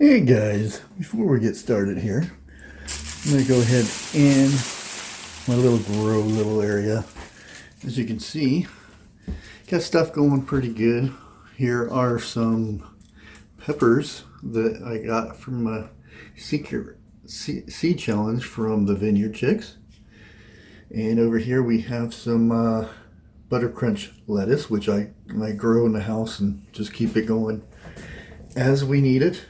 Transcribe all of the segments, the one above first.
Hey guys, before we get started here, I'm going to go ahead and my little area. As you can see, got stuff going pretty good. Here are some peppers that I got from a seed challenge from the Vineyard Chicks. And over here we have some butter crunch lettuce, which I grow in the house and just keep it going as we need it.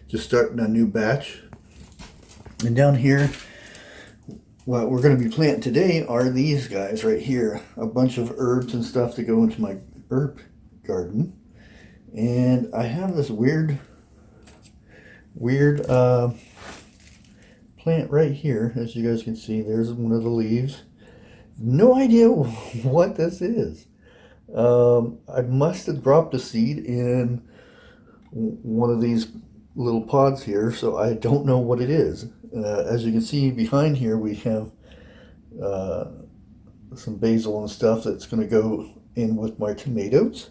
Just starting a new batch. And down here, what we're going to be planting today are these guys right here. A bunch of herbs and stuff to go into my herb garden. And I have this weird plant right here. As you guys can see, there's one of the leaves. No idea what this is. I must have dropped a seed in one of these little pods here, so I don't know what it is. As you can see behind here, we have some basil and stuff that's going to go in with my tomatoes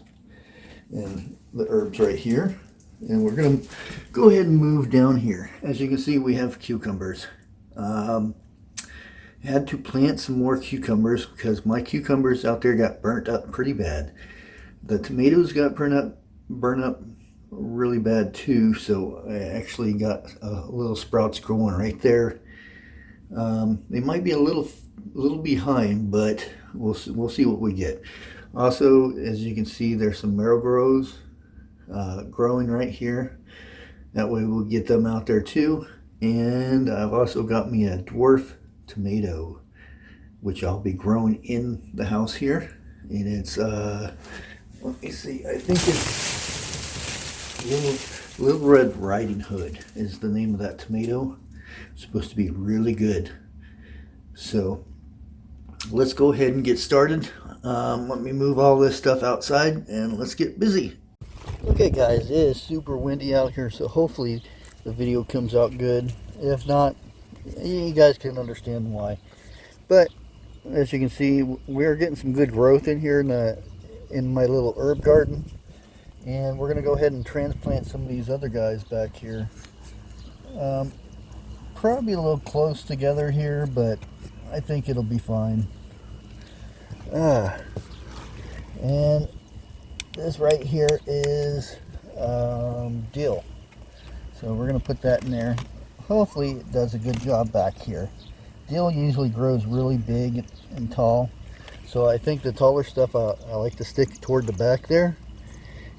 and the herbs right here. And we're going to go ahead and move down here. As you can see, we have cucumbers. Had to plant some more cucumbers because my cucumbers out there got burnt up pretty bad. The tomatoes got burnt up really bad too, so I actually got little sprouts growing right there. They might be a little behind, but we'll see what we get. Also, as you can see, there's some marigolds growing right here. That way we'll get them out there too. And I've also got me a dwarf tomato, which I'll be growing in the house here. And it's let me see, I think it's Little Red Riding Hood is the name of that tomato. It's supposed to be really good. So let's go ahead and get started. Let me move all this stuff outside and let's get busy. Okay guys, it is super windy out here, so hopefully the video comes out good. If not, you guys can understand why. But as you can see, we're getting some good growth in here in my little herb garden. And we're going to go ahead and transplant some of these other guys back here. Probably a little close together here, but I think it'll be fine. And this right here is dill. So we're going to put that in there. Hopefully it does a good job back here. Dill usually grows really big and tall. So I think the taller stuff I like to stick toward the back there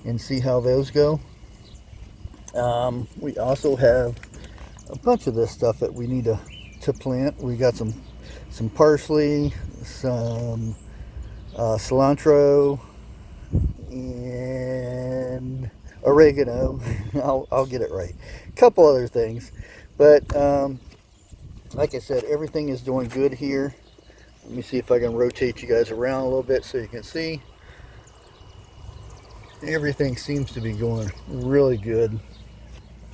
and see how those go. We also have a bunch of this stuff that we need to plant. We got some parsley, some cilantro, and oregano. I'll get it right. A couple other things, but like I said, everything is doing good here. Let me see if I can rotate you guys around a little bit so you can see. Everything seems to be going really good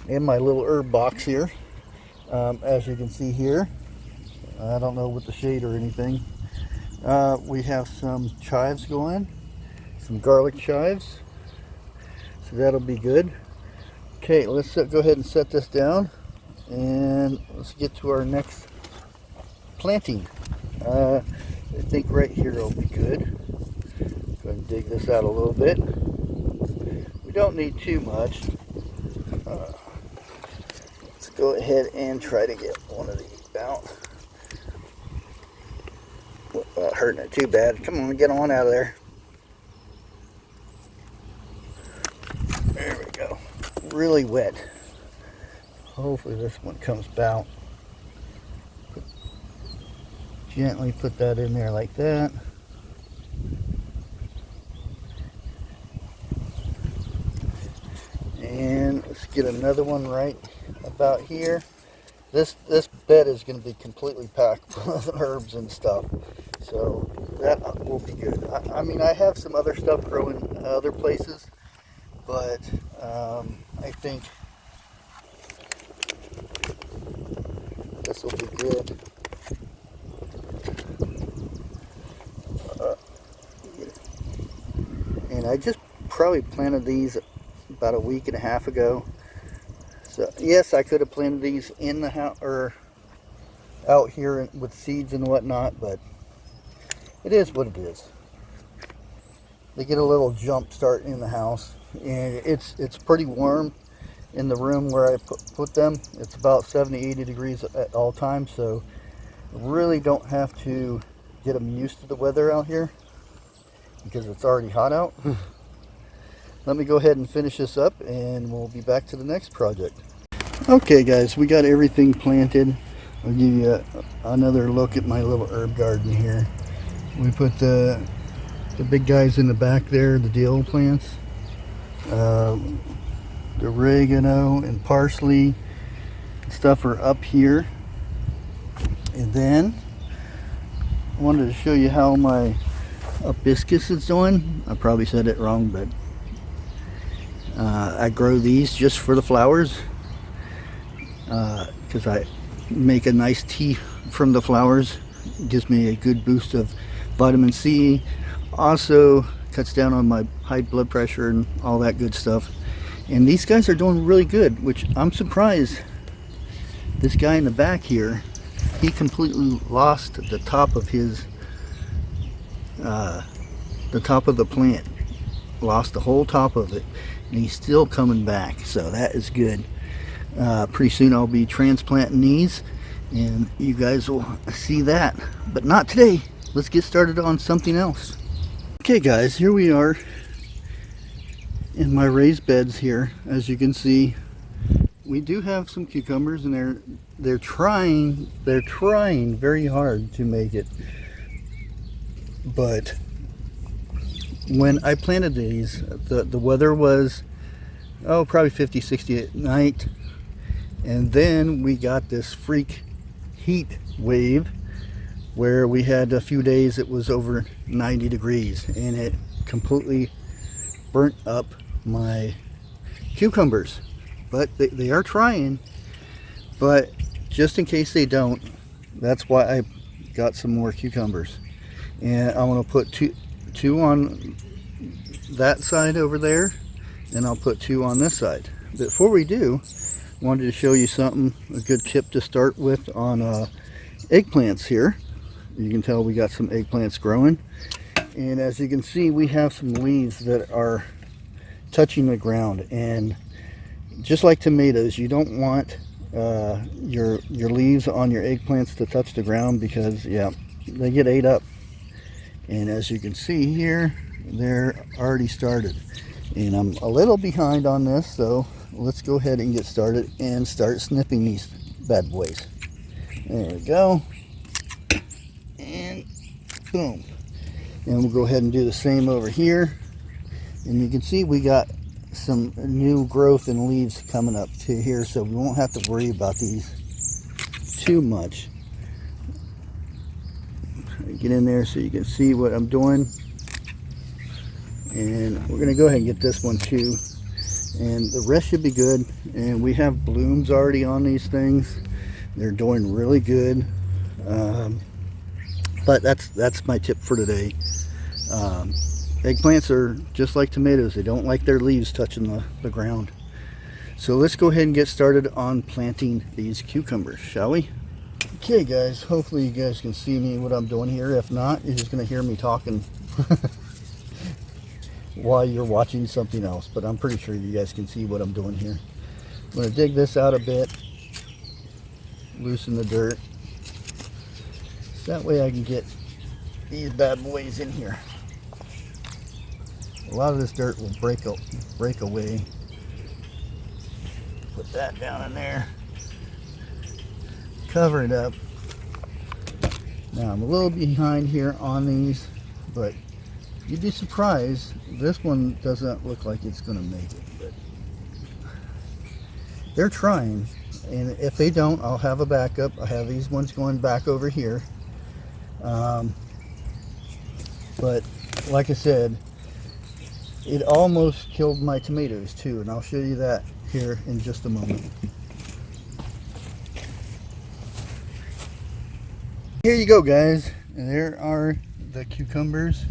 in my little herb box here. As you can see here, I don't know with the shade or anything, we have some chives going, some garlic chives, so that'll be good. Okay, let's go ahead and set this down and let's get to our next planting. I think right here will be good. Go ahead and dig this out a little bit. We don't need too much. Let's go ahead and try to get one of these out. Not hurting it too bad. Come on, get on out of there. There we go. Really wet. Hopefully this one comes out. Gently put that in there like that. And let's get another one right about here. This bed is going to be completely packed with herbs and stuff, so that will be good. I mean, I have some other stuff growing other places, but I think this will be good. And I just probably planted these about a week and a half ago. So yes, I could have planted these in the house or out here with seeds and whatnot, but it is what it is. They get a little jump start in the house, and it's pretty warm in the room where I put them. It's about 70-80 degrees at all times, so I really don't have to get them used to the weather out here because it's already hot out. Let me go ahead and finish this up and we'll be back to the next project. Okay guys, we got everything planted. I'll give you another look at my little herb garden here. We put the big guys in the back there, the dill plants, the oregano and parsley stuff are up here. And then I wanted to show you how my hibiscus is doing. I probably said it wrong, but I grow these just for the flowers because I make a nice tea from the flowers. It gives me a good boost of vitamin C. Also cuts down on my high blood pressure and all that good stuff. And these guys are doing really good, which I'm surprised. This guy in the back here, he completely lost the top of his the top of the plant, lost the whole top of it, and he's still coming back, so that is good. Pretty soon I'll be transplanting these and you guys will see that, but not today. Let's get started on something else. Okay guys, here we are in my raised beds here. As you can see, we do have some cucumbers, and they're trying very hard to make it. But when I planted these, the weather was probably 50-60 at night, and then we got this freak heat wave where we had a few days it was over 90 degrees, and it completely burnt up my cucumbers. But they are trying, but just in case they don't, that's why I got some more cucumbers. And I'm going to put two on that side over there, and I'll put 2 on this side. Before we do, I wanted to show you something, a good tip to start with on eggplants here. You can tell we got some eggplants growing, and as you can see, we have some leaves that are touching the ground. And just like tomatoes, you don't want your leaves on your eggplants to touch the ground, because yeah, they get ate up. And as you can see here, they're already started, and I'm a little behind on this, so let's go ahead and get started and start snipping these bad boys. There we go, and boom. And we'll go ahead and do the same over here, and you can see we got some new growth and leaves coming up to here, so we won't have to worry about these too much. Get in there so you can see what I'm doing, and we're gonna go ahead and get this one too, and the rest should be good. And we have blooms already on these things. They're doing really good. But that's my tip for today. Eggplants are just like tomatoes. They don't like their leaves touching the ground. So let's go ahead and get started on planting these cucumbers, shall we? Okay guys, hopefully you guys can see me what I'm doing here. If not, you're just going to hear me talking while you're watching something else. But I'm pretty sure you guys can see what I'm doing here. I'm going to dig this out a bit, loosen the dirt, so that way I can get these bad boys in here. A lot of this dirt will break away. Put that down in there. Cover it up. Now I'm a little behind here on these, but you'd be surprised. This one doesn't look like it's going to make it, but they're trying. And if they don't, I'll have a backup. I have these ones going back over here. But like I said, it almost killed my tomatoes too, and I'll show you that here in just a moment. Here you go guys, and there are the cucumbers.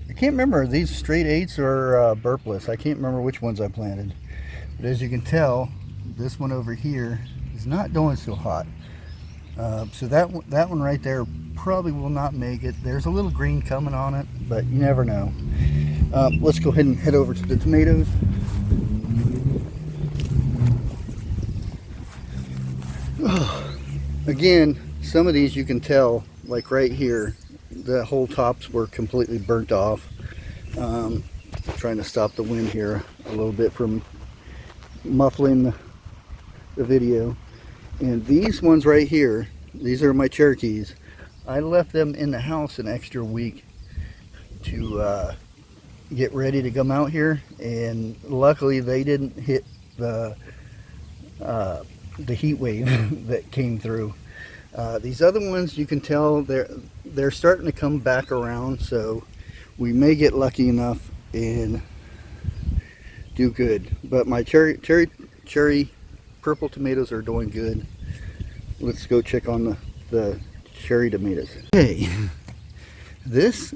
I can't remember, are these straight 8s or burpless? I can't remember which ones I planted. But as you can tell, this one over here is not doing so hot. So that one right there probably will not make it. There's a little green coming on it, but you never know. Let's go ahead and head over to the tomatoes. Again, some of these you can tell, like right here, the whole tops were completely burnt off. Trying to stop the wind here a little bit from muffling the video. And these ones right here, these are my Cherokees. I left them in the house an extra week to get ready to come out here, and luckily they didn't hit the heat wave that came through. These other ones, you can tell they're starting to come back around, so we may get lucky enough and do good. But my cherry purple tomatoes are doing good. Let's go check on the cherry tomatoes. Okay, this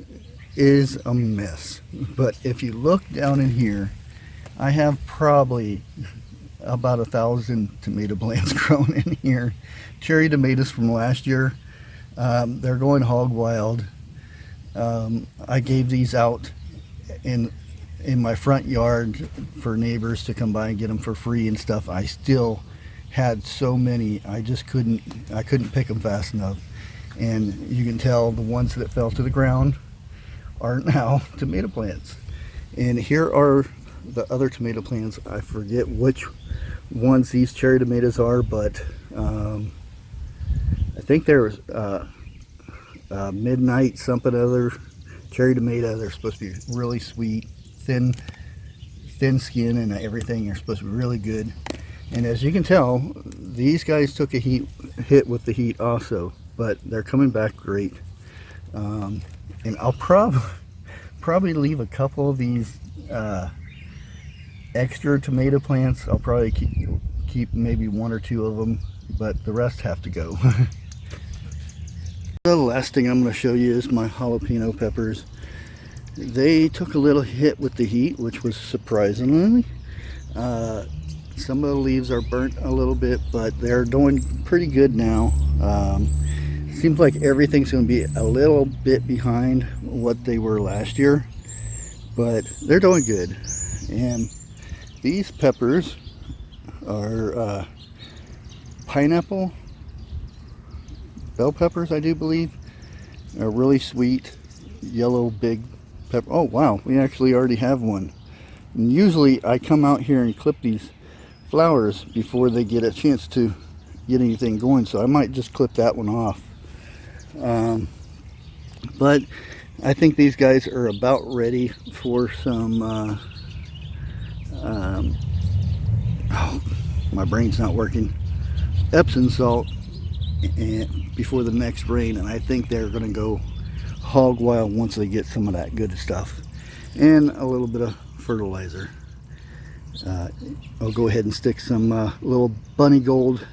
is a mess, but if you look down in here, I have probably about 1,000 tomato plants grown in here. Cherry tomatoes from last year. They're going hog wild. I gave these out in my front yard for neighbors to come by and get them for free and stuff. I still had so many, I couldn't pick them fast enough. And you can tell the ones that fell to the ground are now tomato plants. And here are the other tomato plants. I forget which ones these cherry tomatoes are, but I think there's midnight something other cherry tomato. They're supposed to be really sweet, thin skin and everything. They're supposed to be really good. And as you can tell, these guys took a hit with the heat also, but they're coming back great. And I'll probably leave a couple of these extra tomato plants. I'll probably keep maybe 1 or 2 of them, but the rest have to go. The last thing I'm going to show you is my jalapeno peppers. They took a little hit with the heat, which was surprisingly. Some of the leaves are burnt a little bit, but they're doing pretty good now. Seems like everything's going to be a little bit behind what they were last year, but they're doing good. And these peppers are pineapple bell peppers, I do believe. They're really sweet, yellow big pepper. Oh wow, we actually already have one. And usually I come out here and clip these flowers before they get a chance to get anything going, so I might just clip that one off. But I think these guys are about ready for some oh, my brain's not working, Epsom salt and before the next rain, and I think they're going to go hog wild once they get some of that good stuff and a little bit of fertilizer. I'll go ahead and stick some little bunny gold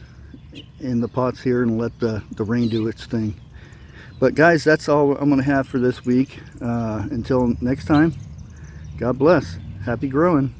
in the pots here and let the rain do its thing. But guys, that's all I'm going to have for this week. Until next time, God bless. Happy growing.